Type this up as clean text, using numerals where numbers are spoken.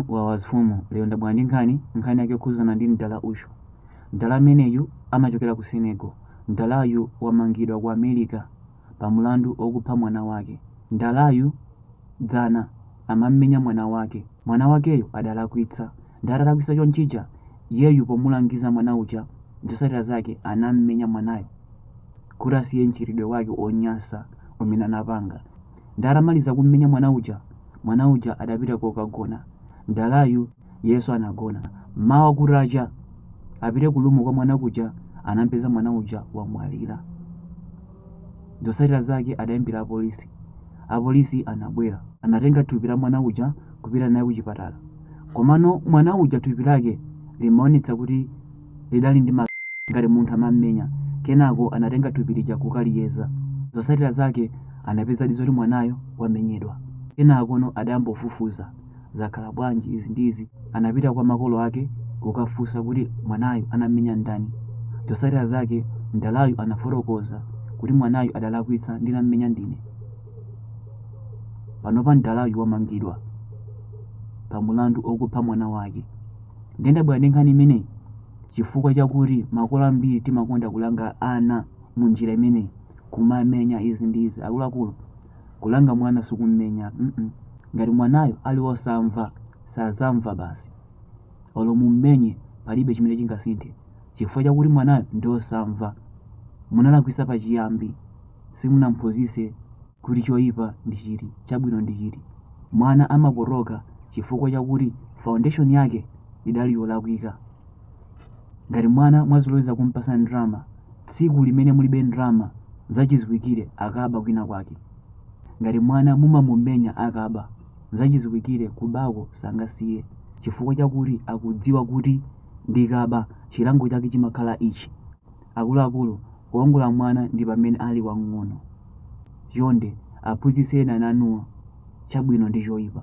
wawazifumu lero ndabwera ndi nkhani yake yokhuzana ndi mdala uyu. Mdala ameneyu amachokera ku Senegal. Mdalayu wamangidwa ku America pa mulandu okupha mwana wake. Mdalayu dzana amammenya mwana wakeyo adalakwitsa. Ndadalakwitsa chonchija yeyu pomulangiza mwana uja zotsatira zake anammenya mwanayo kuti asiye mchitidwe wake onyasa umene anapanga. Ndatamaliza kummenya mwana uja adapita kokagona. Mdalayu yesu anagona. Mawa kutacha apite kulumo kwa mwana kuja anampeza mwana uja wamwalira. Zotsatira zake adayimbira apolisi. Apolisi anabwera anatenga thupi la mwana uja kupita naye ku chipatala. Komano mwana uja thupi lake limaonetsa kuti lidali ndi ngati munthu amammenya. Kenako anatenga thupi lija kukaliyeza. Zotsatira zake anapeza zoti mwanayo wamenyedwa. Kenako adayamba kufufuza zakhala bwanji izi ndi izi. Anapita kwa makolo ake kukafunsa kuti mwanayo anamenya ndani. Zotsatira zake mdalayu anafotokoza kuti mwanayo adalakwitsa ndinammenya ndine. Panopa mdalayu wamangidwa pa mulandu okupha mwana wake. Ndabwera ndi nkhani imeneyi chifukwa chakuti makolo ambiri timakonda kulanga ana mu njira imeneyi, kumamenya izi ndi izi. Akuluakulu kulanga mwana sikummenya. Ngati mwanayo ali wosamva sazamva basi, olo mummenye palibe chimene chingasinthe chifukwa chakuti mwanayo ndi wosamva. Munalakwitsa pachiyambi, simunamphunzitse kuti choyipa ndi chiti, chabwino ndi chiti. Mwana amapotoka chifukwa chakuti foundation yake idali yolakwika. Ngati mwana mwazoloweza kumpasa ndrama, tsiku limene mulibe ndrama zachiziwikire akaba kwina kwake. Ngati mwana mumamumenya akaba zachiziwikire kubako sangasiye chifukwa chakuti akudziwa kuti ndikaba chilango chake chimakhala ichi. Akuluakulu kuongola mwana ndi pamene ali wang'ono. Chonde aphunzitseni ana anuwa chabwino ndi choyipa.